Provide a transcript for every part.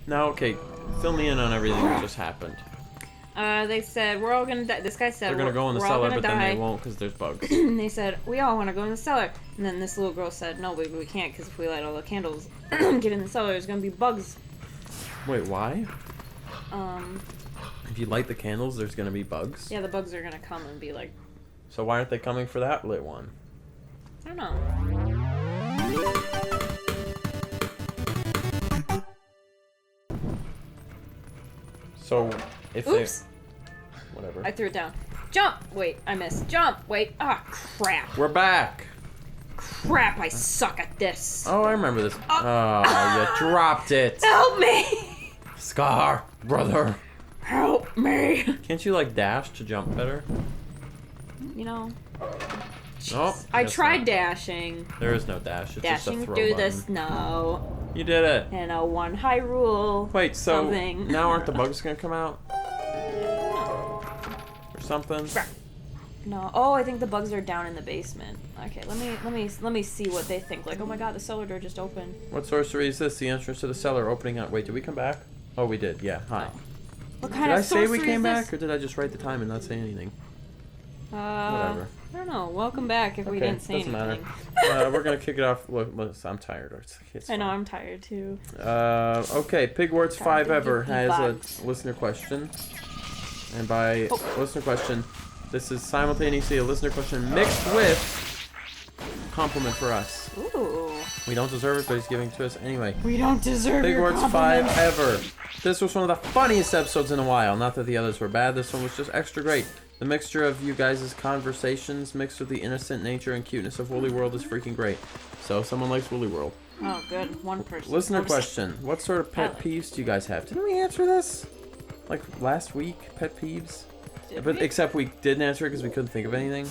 Now, okay, fill me in on everything that just happened. They said we're all gonna die. This guy said They're gonna go in the we're all cellar, gonna but then die. they won't because there's bugs. They said we all want to go in the cellar, and then this little girl said, "No, we can't because if we light all the candles, get in the cellar, there's gonna be bugs." Wait, why? If you light the candles, there's gonna be bugs? Yeah, the bugs are gonna come and be like. So why aren't they coming for that lit one? I don't know. So if Oops. they... Whatever. I threw it down. Jump! Wait, I missed. Jump! Wait. Ah, crap. We're back! Crap, I suck at this. Oh, I remember this. Oh, you dropped it! Help me! Scar, brother! Help me! Can't you, like, dash to jump better? You know... Nope. I guess tried not. dashing. There is no dash. It's just a Dashing throw through button. the snow. You did it. And a one high rule. Wait, so something. now aren't the bugs gonna come out? Or something? No. Oh, I think the bugs are down in the basement. Okay, let me see what they think. Like, oh my god, the cellar door just opened. What sorcery is this? The entrance to the cellar opening out. Wait, did we come back? Oh, we did. Yeah. Hi. What kind Did of I say sorcery we came is back, this? or did I just write the time and not say anything? Whatever. I don't know. Welcome back if we didn't say doesn't anything. matter. We're gonna kick it off. Look, I'm tired. It's I know, fine. I'm tired too. Okay, Pigwarts Time 5 to Ever get the has bugs. a listener question. And by listener question, this is simultaneously a listener question mixed with compliment for us. Ooh. We don't deserve it, but he's giving it to us anyway. We don't deserve your Pigwarts 5 compliment. Ever. This was one of the funniest episodes in a while. Not that the others were bad. This one was just extra great. The mixture of you guys' conversations mixed with the innocent nature and cuteness of Woolly World is freaking great. So if someone likes Woolly World. Oh, good. One person. Listener question. What sort of pet I like peeves do you guys have? Didn't we answer this? Like last week? Pet peeves? Did But we? except we didn't answer it because we couldn't think of anything.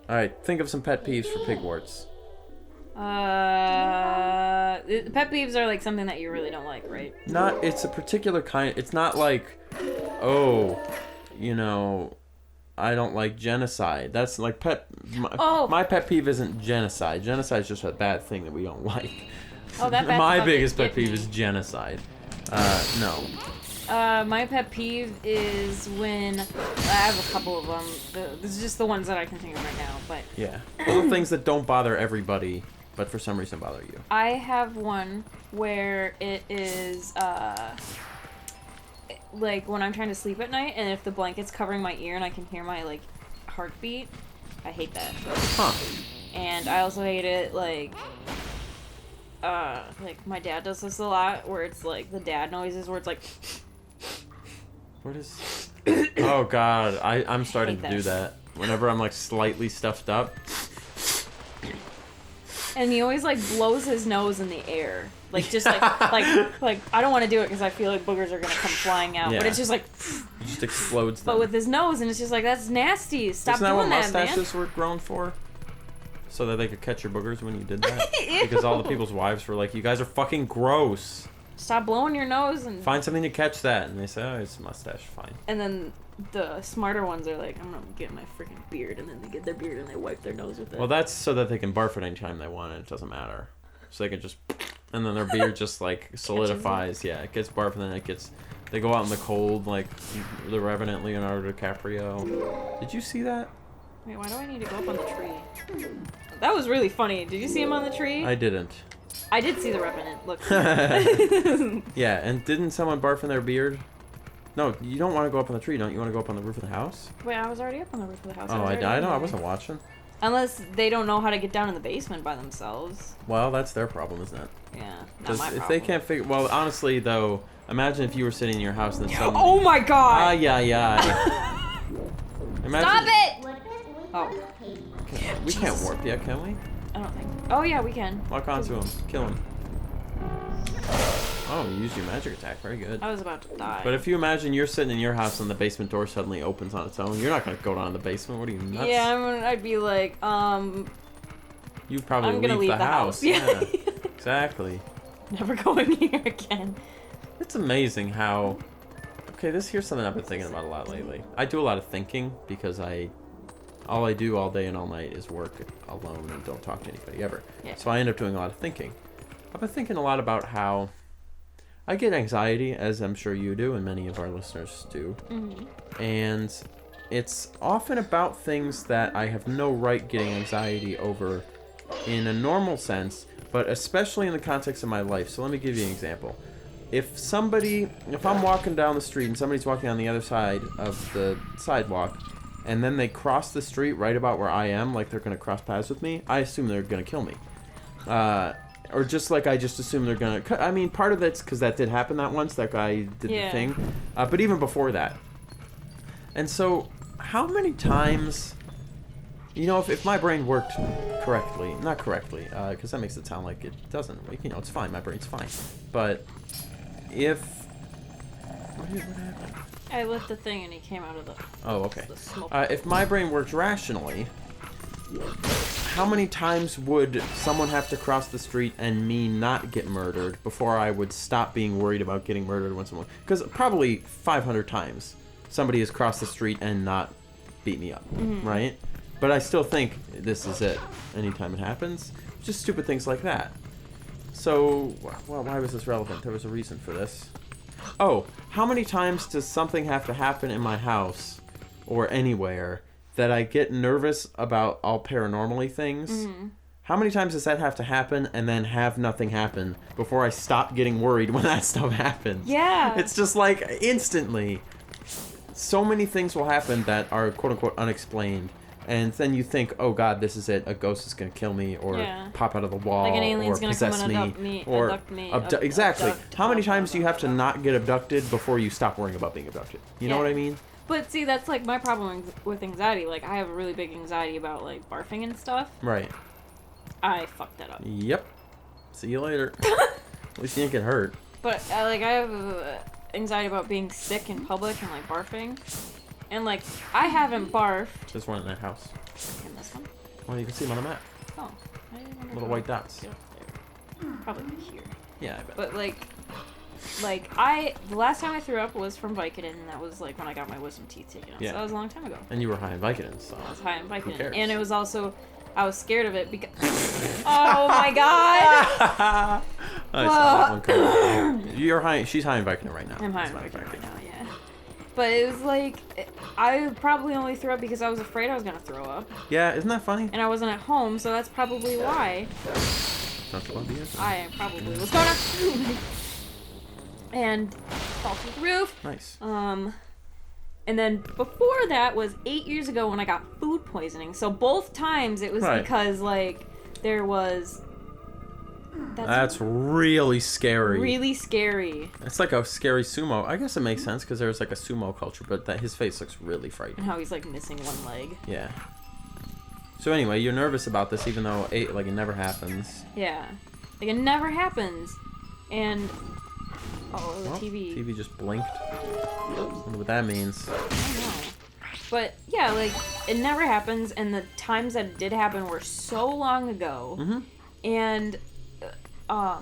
Alright, think of some pet peeves for Pigwarts. The pet peeves are like something that you really don't like, right? Not, it's a particular kind. It's not like, oh, you know, I don't like genocide. That's like my pet peeve isn't genocide. Genocide is just a bad thing that we don't like. Oh, that bad My stuff biggest is pet peeve getting is genocide. No. My pet peeve is when I have a couple of them. This is just the ones that I can think of right now, but Yeah. Little things that don't bother everybody, but for some reason bother you. I have one where it is like when I'm trying to sleep at night, and if the blanket's covering my ear and I can hear my like heartbeat, I hate that. Huh. And I also hate it like my dad does this a lot, where it's like the dad noises, where it's like. What is... Oh god, I'm starting to do that. Whenever I'm like slightly stuffed up. And he always like blows his nose in the air, like just like like I don't want to do it because I feel like boogers are gonna come flying out, Yeah. but it's just like. It just explodes them. But with his nose, and it's just like that's nasty. Stop Isn't that doing what that, man. mustaches were grown for? So that they could catch your boogers when you did that? Because all the people's wives were like, you guys are fucking gross. Stop blowing your nose and. Find something to catch that. And they say, oh, it's a mustache, fine. And then the smarter ones are like, I'm gonna get my freaking beard, and then they get their beard and they wipe their nose with it. Well, that's so that they can barf it anytime they want and it doesn't matter. So they can just... And then their beard just, like, solidifies. Yeah, it gets barf and then it gets... They go out in the cold, like the Revenant Leonardo DiCaprio. Did you see that? Wait, why do I need to go up on the tree? That was really funny. Did you see him on the tree? I didn't. I did see the Revenant. Look. Yeah, and didn't someone barf in their beard? No, you don't want to go up on the tree, don't you? Want to go up on the roof of the house? Wait, I was already up on the roof of the house. Oh, was already I in know. I there. wasn't watching. Unless they don't know how to get down in the basement by themselves. Well, that's their problem, isn't it? Yeah, not Because my if problem. they can't figure... Well, honestly, though, imagine if you were sitting in your house and then suddenly... Oh my god! yeah. Imagine... Stop it! Oh, We can't warp yet, can we? I don't think. Oh yeah, we can. Lock onto him. Kill him. Oh, you used your magic attack. Very good. I was about to die. But if you imagine you're sitting in your house and the basement door suddenly opens on its own, you're not going to go down the basement. What are you, nuts? Yeah, I'd be like, You'd probably I'm gonna leave the house. Yeah, exactly. never going here again. It's amazing how... Okay, here's something I've been thinking about a lot lately. I do a lot of thinking because all I do all day and all night is work alone and don't talk to anybody ever. Yeah. So I end up doing a lot of thinking. I've been thinking a lot about how I get anxiety, as I'm sure you do, and many of our listeners do. Mm-hmm. And it's often about things that I have no right getting anxiety over in a normal sense, but especially in the context of my life. So let me give you an example. If I'm walking down the street and somebody's walking on the other side of the sidewalk, and then they cross the street right about where I am, like they're going to cross paths with me, I assume they're going to kill me. Or just like I just assume they're going to... I mean, part of it's because that did happen that once. That guy did the thing. But even before that. And so, how many times... if my brain worked correctly... Not correctly, because that makes it sound like it doesn't. It's fine. My brain's fine. But if... What happened? I lit the thing and he came out of the... Oh, okay. The smoke. If my brain worked rationally... How many times would someone have to cross the street and me not get murdered before I would stop being worried about getting murdered when someone... Because probably 500 times somebody has crossed the street and not beat me up, right? But I still think this is it. Anytime it happens, just stupid things like that. So, well, why was this relevant? There was a reason for this. Oh, how many times does something have to happen in my house or anywhere that I get nervous about all paranormally things? Mm-hmm. How many times does that have to happen and then have nothing happen before I stop getting worried when that stuff happens? Yeah. It's just like instantly. So many things will happen that are quote-unquote unexplained. And then you think, oh God, this is it. A ghost is going to kill me or pop out of the wall like an alien's or gonna possess come and me. abduct me. Exactly. How many times do you have to not get abducted before you stop worrying about being abducted? You know what I mean? But see, that's like my problem with anxiety. Like, I have a really big anxiety about like barfing and stuff. Right. I fucked that up. Yep. See you later. At least you didn't get hurt. But I have anxiety about being sick in public and like barfing. And like, I haven't barfed. There's one in that house. In this one? Well, you can see them on the map. Oh. I didn't remember. Little white dots. There. Probably here. Yeah, I bet. But like the last time I threw up was from Vicodin, and that was like when I got my wisdom teeth taken out. Yeah. So that was a long time ago. And you were high in Vicodin, so... I was high in Vicodin. Who cares? And it was also... I was scared of it because... Oh my god! I saw that one coming. You're high... She's high in Vicodin right now. I'm high in Vicodin right now, yeah. But it was like... I probably only threw up because I was afraid I was going to throw up. Yeah, isn't that funny? And I wasn't at home, so that's probably why. That's what it is. I probably was going to... and fall through the roof. Nice. And then before that was 8 years ago when I got food poisoning. So both times it was because like there was. That's really scary. Really scary. It's like a scary sumo. I guess it makes sense because there's like a sumo culture, but that his face looks really frightening. And how he's like missing one leg. Yeah. So anyway, you're nervous about this, even though it never happens. Yeah, like it never happens, and. Oh, the TV. TV just blinked. I wonder what that means. I don't know. But, yeah, like, it never happens, and the times that it did happen were so long ago. Mm-hmm. And, how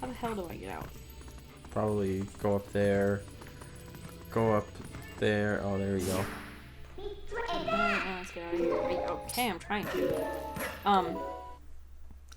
the hell do I get out? Probably go up there. Go up there. Oh, there we go. Let's get out of here. Okay, I'm trying to.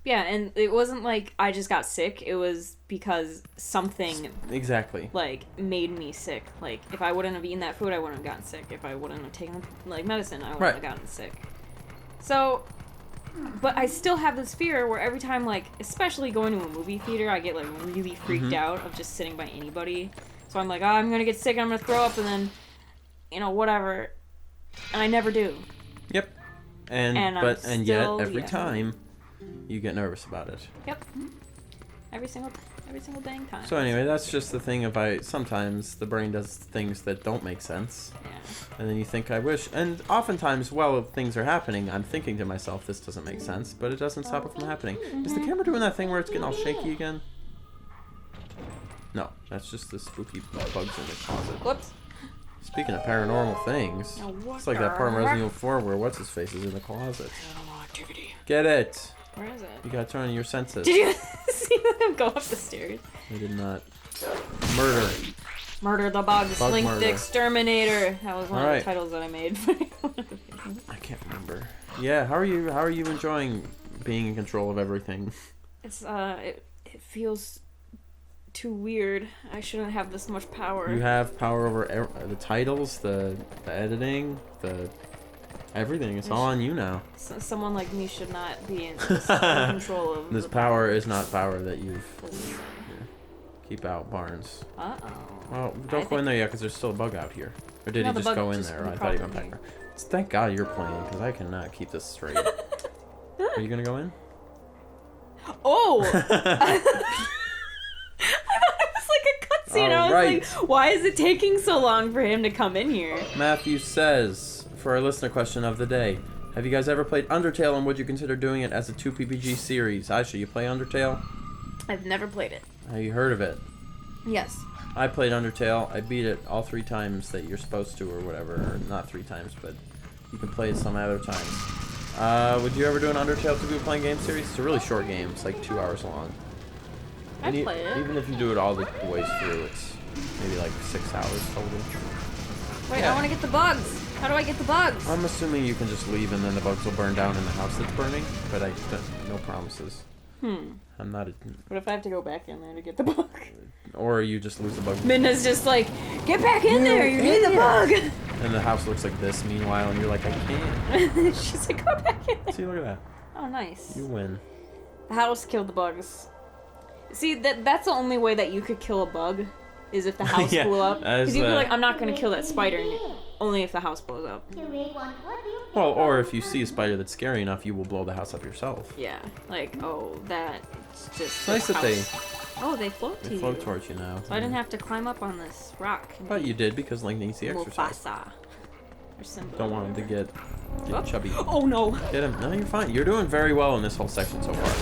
Yeah, and it wasn't like I just got sick. It was because something exactly like made me sick. Like if I wouldn't have eaten that food, I wouldn't have gotten sick. If I wouldn't have taken like medicine, I wouldn't have gotten sick. So, but I still have this fear where every time, like especially going to a movie theater, I get like really freaked out of just sitting by anybody. So I'm like, oh, I'm gonna get sick, I'm gonna throw up, and then whatever, and I never do. Yet every time. You get nervous about it. Yep. Every single dang time. So anyway, that's just the thing sometimes the brain does things that don't make sense. Yeah. And then you think, I wish. And oftentimes, while things are happening, I'm thinking to myself, this doesn't make sense, but it doesn't stop it from happening. Is the camera doing that thing where it's getting all shaky again? No, that's just the spooky bugs in the closet. Whoops. Speaking of paranormal things, it's like that part in Resident Evil 4 where what's-his-face is in the closet. Paranormal activity. Get it! Where is it? You gotta turn on your senses. Did you see them go up the stairs? I did not. Murder the bugs. Bug Link murder. the exterminator. That was one of the titles that I made. I can't remember. Yeah, how are you enjoying being in control of everything? It's it feels too weird. I shouldn't have this much power. You have power over the titles, the editing, the everything. It's all on you now. So someone like me should not be in control of this power is not power that you've... Listen. Keep out, Barnes. Uh-oh. Well, don't go in there yet, because there's still a bug out here. Or did he just go in there? I thought he went back there. Thank God you're playing, because I cannot keep this straight. Are you going to go in? Oh! I thought it was like a cutscene. I was like, why is it taking so long for him to come in here? Matthew says, for our listener question of the day, have you guys ever played Undertale, and would you consider doing it as a 2PPG series? Aisha, you play Undertale? I've never played it. Have you heard of it? Yes. I played Undertale. I beat it all 3 times that you're supposed to, or whatever. Or not 3 times, but you can play it some other times. Would you ever do an Undertale to be playing game series? It's a really short game. It's like 2 hours long. I'd play it. Even if you do it all the ways through, it's maybe like 6 hours total. Wait, I want to get the bugs. How do I get the bugs? I'm assuming you can just leave and then the bugs will burn down in the house that's burning, but no promises. I'm not a... What if I have to go back in there to get the bug? Or you just lose the bug. Minna's just like, get back in there, you need the bug! And the house looks like this meanwhile, and you're like, I can't. She's like, go back in there. See, look at that. Oh, nice. You win. The house killed the bugs. See, that's the only way that you could kill a bug, is if the house blew up. Because you'd be like, I'm not going to kill that spider, only if the house blows up. Well, or if you see a spider that's scary enough, you will blow the house up yourself. Yeah, like, oh, that's just... It's nice that they... Oh, they float to you. They float towards you now. So I didn't have to climb up on this rock. But you did, because Link needs the exercise. Mufasa. Or Simba. Don't want him to get chubby. Oh, no. Get him. No, you're fine. You're doing very well in this whole section so far.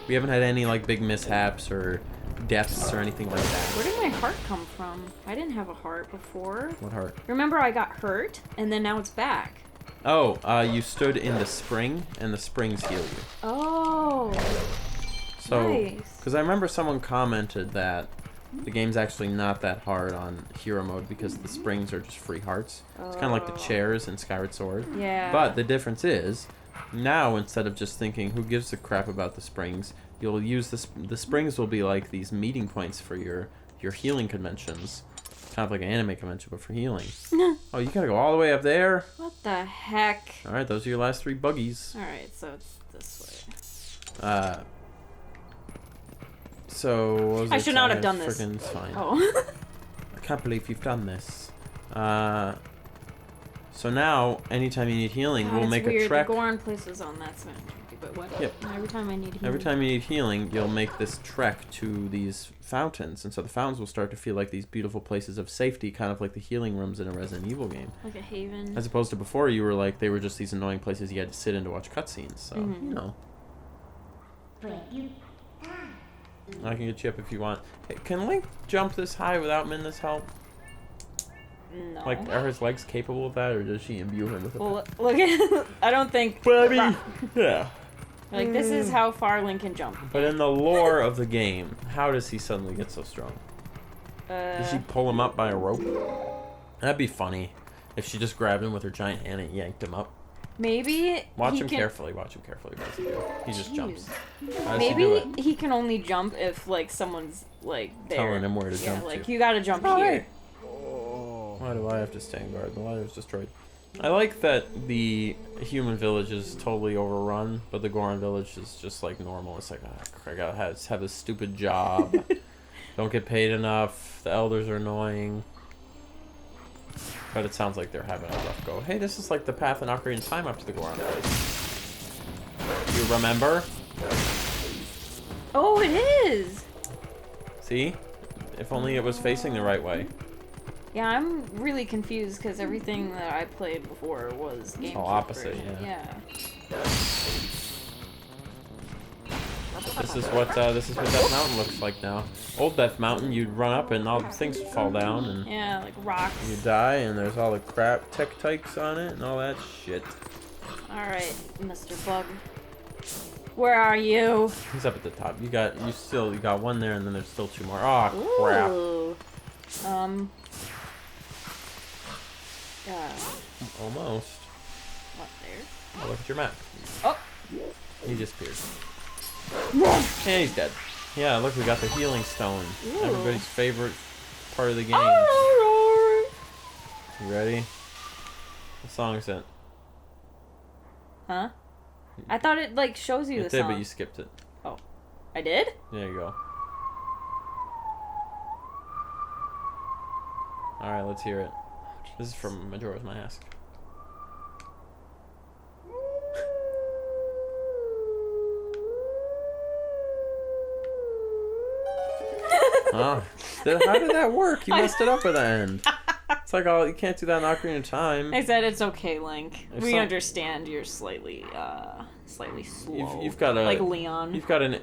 We haven't had any, like, big mishaps or deaths or anything like that. Where did my heart come from? I didn't have a heart before. What heart? Remember I got hurt, and then now it's back. Oh, you stood in the spring, and the springs heal you. Oh. So, nice. Because I remember someone commented that the game's actually not that hard on hero mode because the springs are just free hearts. It's kind of like the chairs in Skyward Sword. Yeah. But the difference is, now instead of just thinking, who gives a crap about the springs, you'll use the springs will be like these meeting points for your healing conventions. Kind of like an anime convention, but for healing. Oh, you gotta go all the way up there? What the heck? Alright, those are your last 3 buggies. Alright, so it's this way. So, what was I should not have done this. It's fine. Oh. I can't believe you've done this. So now, anytime you need healing, we'll make a trek. The Goron place is on that side. But what? Yep. Every time I need healing. Every time you need healing, you'll make this trek to these fountains. And so the fountains will start to feel like these beautiful places of safety, kind of like the healing rooms in a Resident Evil game. Like a haven. As opposed to before, you were like, they were just these annoying places you had to sit in to watch cutscenes. So, you know. I can get you up if you want. Hey, can Link jump this high without Minna's help? No. Like, are his legs capable of that, or does she imbue him with it? Well, look at... I don't think... But I mean, yeah. Like, this is how far Link can jump. But in the lore of the game, how does he suddenly get so strong? Does she pull him up by a rope? That'd be funny if she just grabbed him with her giant hand and yanked him up. Maybe Watch him carefully. What does he do? He just jumps. How does Maybe he do it? he can only jump if, like, someone's, like, there. Telling him where to jump like, to. you gotta jump here. Why do I have to stand guard? The ladder's destroyed. I like that the human village is totally overrun, but the Goron village is just like normal. It's like, I gotta have this stupid job. Don't get paid enough. The elders are annoying. But it sounds like they're having a rough go. Hey, this is like the path in Ocarina of Time up to the Goron place. You remember? Oh, it is! See? If only it was facing the right way. Yeah, I'm really confused because everything that I played before was GameCube. All opposite, version. yeah. This is what Death Mountain looks like now. Old Death Mountain, you'd run up and all the things would fall down and yeah, like rocks. You die and there's all the crap tech-tikes on it and all that shit. Alright, Mr. Bug. Where are you? He's up at the top. You got one there and then there's still 2 more. Oh crap. Ooh. Almost. What, there? Oh, look at your map. Oh! He disappeared. And he's dead. Yeah, look, we got the healing stone. Ooh. Everybody's favorite part of the game. You ready? What song is it? Huh? I thought it like shows you the It did, song. but you skipped it. Oh, I did? There you go. All right, let's hear it. This is from Majora's Mask. Huh? How did that work? You messed it up at the end. It's like, oh, you can't do that in Ocarina of Time. I said it's okay, Link. If We understand you're slightly slow. You've got a like Leon. You've got an.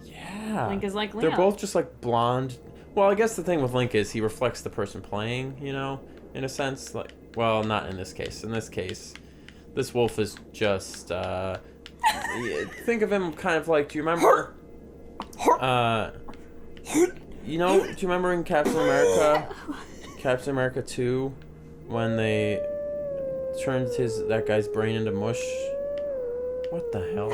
Yeah. Link is like Leon. They're both just like blonde. Well, I guess the thing with Link is he reflects the person playing. You know, in a sense, like, well, not in this case. In this case, this wolf is just. Think of him kind of like. Do you remember? You know, do you remember in Captain America 2, when they turned that guy's brain into mush? What the hell?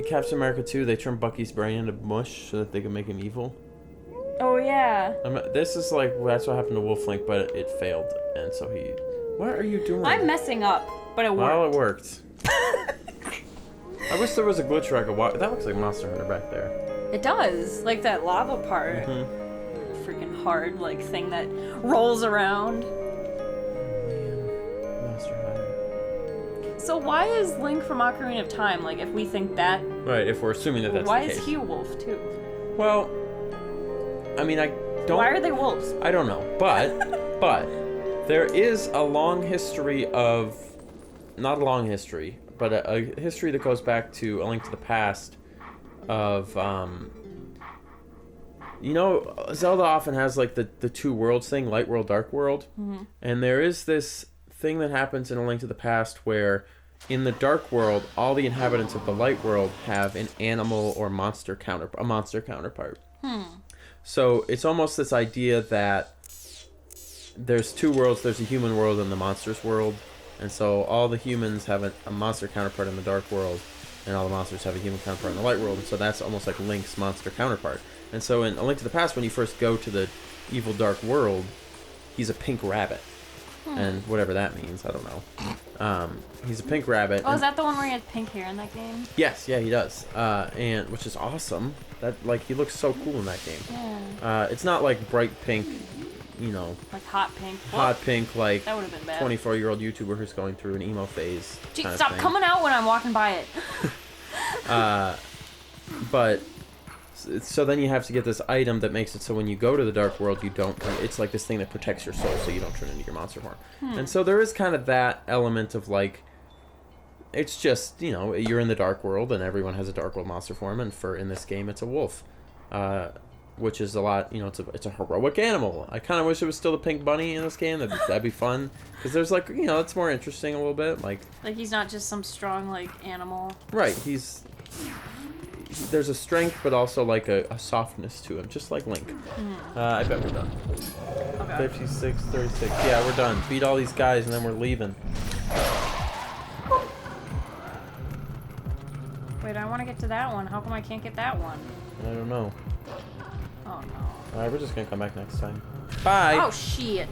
Captain America 2, they turned Bucky's brain into mush so that they could make him evil. Oh yeah. This is like, that's what happened to Wolf Link, but it failed, and so he. What are you doing? I'm messing up, but it worked. Well, it worked. I wish there was a glitch where I could walk. That looks like Monster Hunter back there. It does, like that lava part. Mm-hmm. Freaking hard, like thing that rolls around. Monster Hunter. So why is Link from Ocarina of Time? Like, if we think that, Right, if we're assuming that that's why the case. is he a wolf too? Well, I mean, I don't. Why are they wolves? I don't know, but there is a long history of, not a long history, but a history that goes back to A Link to the Past. Of you know, Zelda often has like the two worlds thing, light world, dark world. Mm-hmm. And there is this thing that happens in A Link to the Past where in the dark world all the inhabitants of the light world have an animal or monster counterpart. So it's almost this idea that there's two worlds, there's a human world and the monsters world, and so all the humans have a monster counterpart in the dark world, and all the monsters have a human counterpart in the light world, and so that's almost like Link's monster counterpart. And so in A Link to the Past, when you first go to the evil dark world, he's a pink rabbit. And whatever that means, I don't know. He's a pink rabbit. Oh, is that the one where he has pink hair in that game? Yes, yeah, he does. And which is awesome. That, like, he looks so cool in that game. Yeah. It's not like bright pink, you know. Like hot pink. Hot pink, like that would have been bad. 24-year-old YouTuber who's going through an emo phase. Gee, kind of stop thing. coming out when I'm walking by it. But so then you have to get this item that makes it so when you go to the dark world, you don't. It's like this thing that protects your soul, so you don't turn into your monster form. And so there is kind of that element of like, it's just, you know, you're in the dark world and everyone has a dark world monster form, and in this game it's a wolf, which is a lot. You know, it's a heroic animal. I kind of wish it was still the pink bunny in this game. That'd be fun because there's like, you know, it's more interesting a little bit. Like he's not just some strong like animal. Right, there's a strength, but also like a softness to him, just like Link. I bet we're done. Okay. 56, 36. Yeah, we're done. Beat all these guys, and then we're leaving. Wait, I want to get to that one. How come I can't get that one? I don't know. Oh no. Alright, we're just gonna come back next time. Bye! Oh shit.